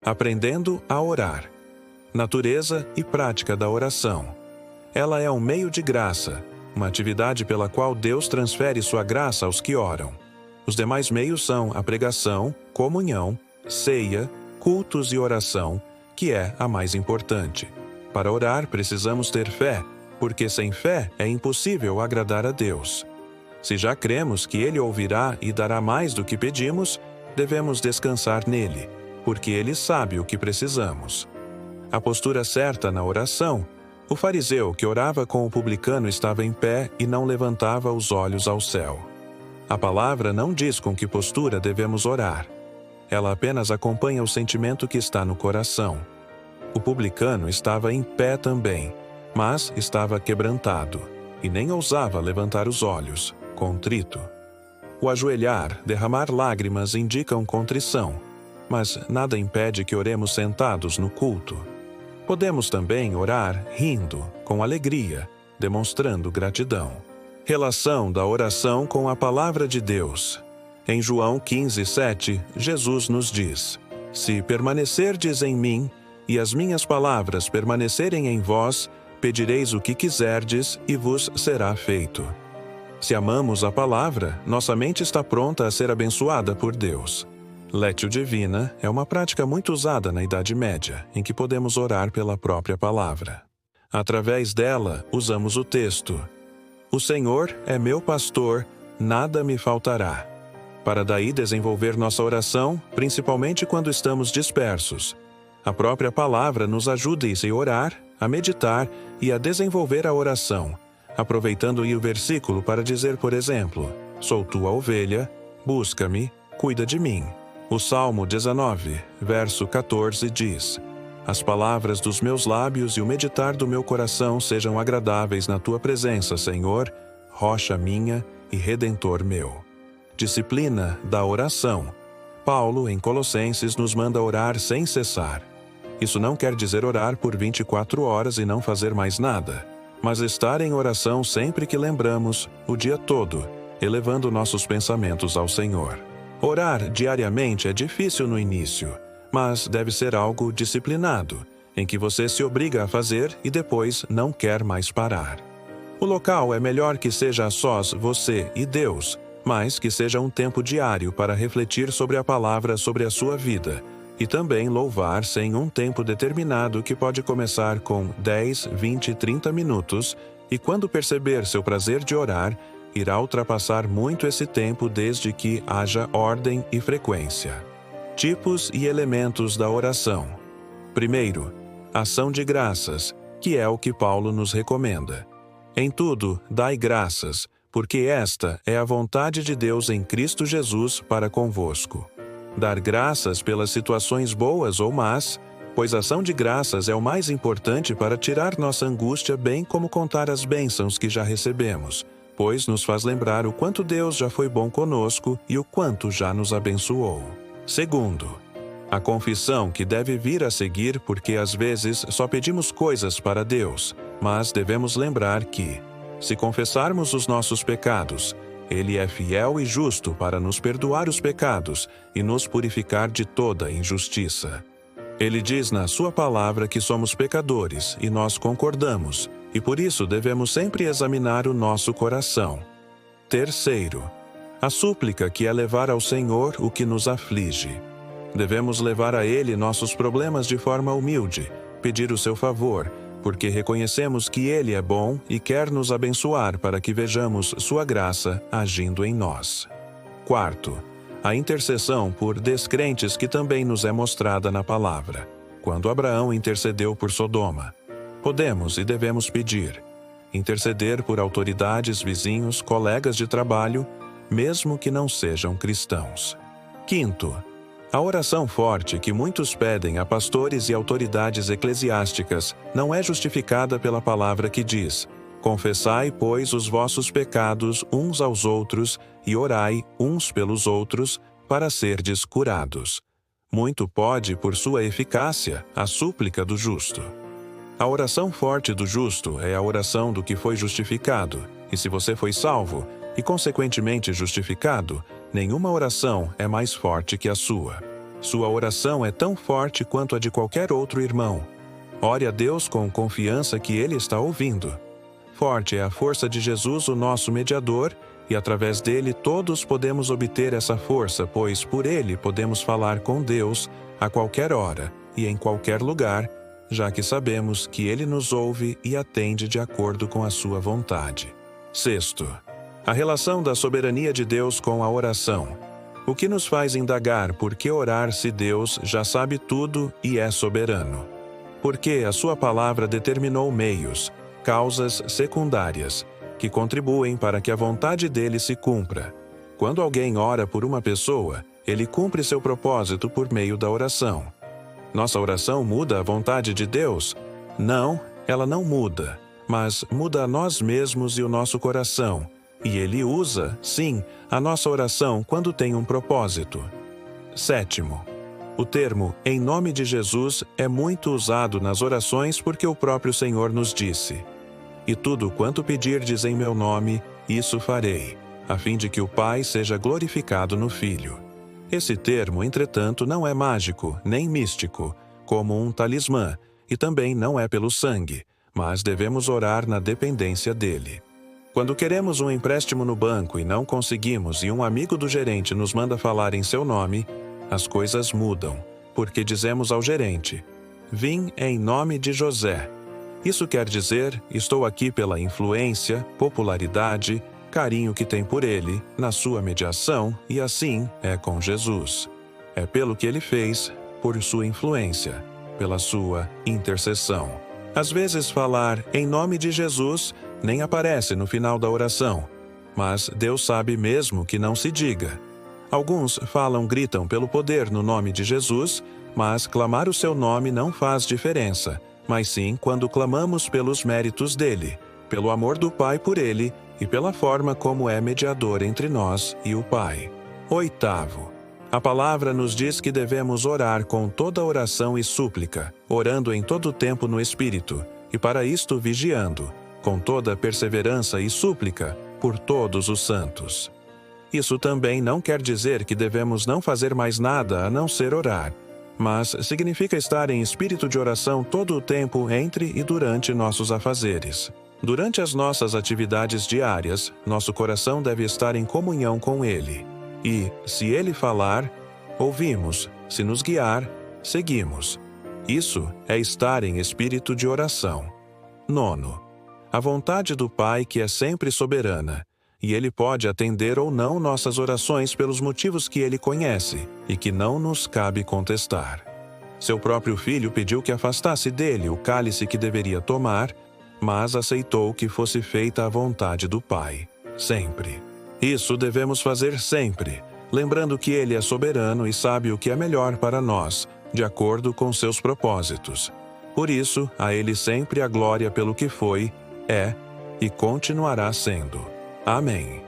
Aprendendo a orar. Natureza e prática da oração. Ela é um meio de graça, uma atividade pela qual Deus transfere sua graça aos que oram. Os demais meios são a pregação, comunhão, ceia, cultos e oração, que é a mais importante. Para orar, precisamos ter fé, porque sem fé é impossível agradar a Deus. Se já cremos que Ele ouvirá e dará mais do que pedimos, devemos descansar nele, porque Ele sabe o que precisamos. A postura certa na oração. O fariseu que orava com o publicano estava em pé e não levantava os olhos ao céu. A palavra não diz com que postura devemos orar. Ela apenas acompanha o sentimento que está no coração. O publicano estava em pé também, mas estava quebrantado, e nem ousava levantar os olhos, contrito. O ajoelhar, derramar lágrimas indicam contrição, mas nada impede que oremos sentados no culto. Podemos também orar rindo, com alegria, demonstrando gratidão. Relação da oração com a Palavra de Deus. Em João 15:7, Jesus nos diz: Se permanecerdes em mim, e as minhas palavras permanecerem em vós, pedireis o que quiserdes e vos será feito. Se amamos a palavra, nossa mente está pronta a ser abençoada por Deus. Lectio Divina é uma prática muito usada na Idade Média, em que podemos orar pela própria palavra. Através dela, usamos o texto: O Senhor é meu pastor, nada me faltará. Para daí desenvolver nossa oração, principalmente quando estamos dispersos. A própria palavra nos ajuda a orar, a meditar e a desenvolver a oração, aproveitando o versículo para dizer, por exemplo, Sou tua ovelha, busca-me, cuida de mim. O Salmo 19, verso 14 diz: As palavras dos meus lábios e o meditar do meu coração sejam agradáveis na tua presença, Senhor, rocha minha e redentor meu. Disciplina da oração. Paulo, em Colossenses, nos manda orar sem cessar. Isso não quer dizer orar por 24 horas e não fazer mais nada, mas estar em oração sempre que lembramos, o dia todo, elevando nossos pensamentos ao Senhor. Orar diariamente é difícil no início, mas deve ser algo disciplinado, em que você se obriga a fazer e depois não quer mais parar. O local é melhor que seja a sós você e Deus, mas que seja um tempo diário para refletir sobre a palavra sobre a sua vida, e também louvar sem um tempo determinado que pode começar com 10, 20, 30 minutos, e quando perceber seu prazer de orar, irá ultrapassar muito esse tempo desde que haja ordem e frequência. Tipos e elementos da oração. Primeiro, ação de graças, que é o que Paulo nos recomenda. Em tudo, dai graças, porque esta é a vontade de Deus em Cristo Jesus para convosco. Dar graças pelas situações boas ou más, pois a ação de graças é o mais importante para tirar nossa angústia, bem como contar as bênçãos que já recebemos, pois nos faz lembrar o quanto Deus já foi bom conosco e o quanto já nos abençoou. Segundo, a confissão que deve vir a seguir, porque às vezes só pedimos coisas para Deus, mas devemos lembrar que, se confessarmos os nossos pecados, Ele é fiel e justo para nos perdoar os pecados e nos purificar de toda injustiça. Ele diz na sua palavra que somos pecadores e nós concordamos, e por isso devemos sempre examinar o nosso coração. Terceiro, a súplica, que é levar ao Senhor o que nos aflige. Devemos levar a Ele nossos problemas de forma humilde, pedir o seu favor, porque reconhecemos que Ele é bom e quer nos abençoar para que vejamos sua graça agindo em nós. Quarto, a intercessão por descrentes, que também nos é mostrada na palavra, quando Abraão intercedeu por Sodoma. Podemos e devemos pedir. Interceder por autoridades, vizinhos, colegas de trabalho, mesmo que não sejam cristãos. Quinto, a oração forte que muitos pedem a pastores e autoridades eclesiásticas não é justificada pela palavra que diz: Confessai, pois, os vossos pecados uns aos outros e orai uns pelos outros para serdes curados. Muito pode, por sua eficácia, a súplica do justo. A oração forte do justo é a oração do que foi justificado, e se você foi salvo e, consequentemente, justificado, nenhuma oração é mais forte que a sua. Sua oração é tão forte quanto a de qualquer outro irmão. Ore a Deus com confiança que Ele está ouvindo. Forte é a força de Jesus, o nosso mediador, e através dele todos podemos obter essa força, pois por ele podemos falar com Deus a qualquer hora e em qualquer lugar, já que sabemos que ele nos ouve e atende de acordo com a sua vontade. Sexto, a relação da soberania de Deus com a oração. O que nos faz indagar por que orar se Deus já sabe tudo e é soberano? Porque a sua palavra determinou meios, causas secundárias, que contribuem para que a vontade dele se cumpra. Quando alguém ora por uma pessoa, ele cumpre seu propósito por meio da oração. Nossa oração muda a vontade de Deus? Não, ela não muda, mas muda a nós mesmos e o nosso coração, e ele usa, sim, a nossa oração quando tem um propósito. Sétimo, o termo "em nome de Jesus" é muito usado nas orações porque o próprio Senhor nos disse: "E tudo quanto pedirdes em meu nome, isso farei, a fim de que o Pai seja glorificado no Filho." Esse termo, entretanto, não é mágico, nem místico, como um talismã, e também não é pelo sangue, mas devemos orar na dependência dele. Quando queremos um empréstimo no banco e não conseguimos e um amigo do gerente nos manda falar em seu nome, as coisas mudam, porque dizemos ao gerente: "Vim em nome de José." Isso quer dizer, estou aqui pela influência, popularidade, carinho que tem por ele, na sua mediação, e assim é com Jesus. É pelo que ele fez, por sua influência, pela sua intercessão. Às vezes falar "em nome de Jesus" nem aparece no final da oração, mas Deus sabe mesmo que não se diga. Alguns gritam pelo poder no nome de Jesus, mas clamar o seu nome não faz diferença, mas sim quando clamamos pelos méritos dele, pelo amor do Pai por ele e pela forma como é mediador entre nós e o Pai. Oitavo, a palavra nos diz que devemos orar com toda oração e súplica, orando em todo o tempo no Espírito, e para isto vigiando, com toda perseverança e súplica, por todos os santos. Isso também não quer dizer que devemos não fazer mais nada a não ser orar, mas significa estar em espírito de oração todo o tempo entre e durante nossos afazeres. Durante as nossas atividades diárias, nosso coração deve estar em comunhão com Ele. E, se Ele falar, ouvimos, se nos guiar, seguimos. Isso é estar em espírito de oração. Nono, a vontade do Pai que é sempre soberana, e Ele pode atender ou não nossas orações pelos motivos que Ele conhece e que não nos cabe contestar. Seu próprio Filho pediu que afastasse dele o cálice que deveria tomar, mas aceitou que fosse feita a vontade do Pai, sempre. Isso devemos fazer sempre, lembrando que Ele é soberano e sabe o que é melhor para nós, de acordo com seus propósitos. Por isso, a Ele sempre a glória pelo que foi, é e continuará sendo. Amém.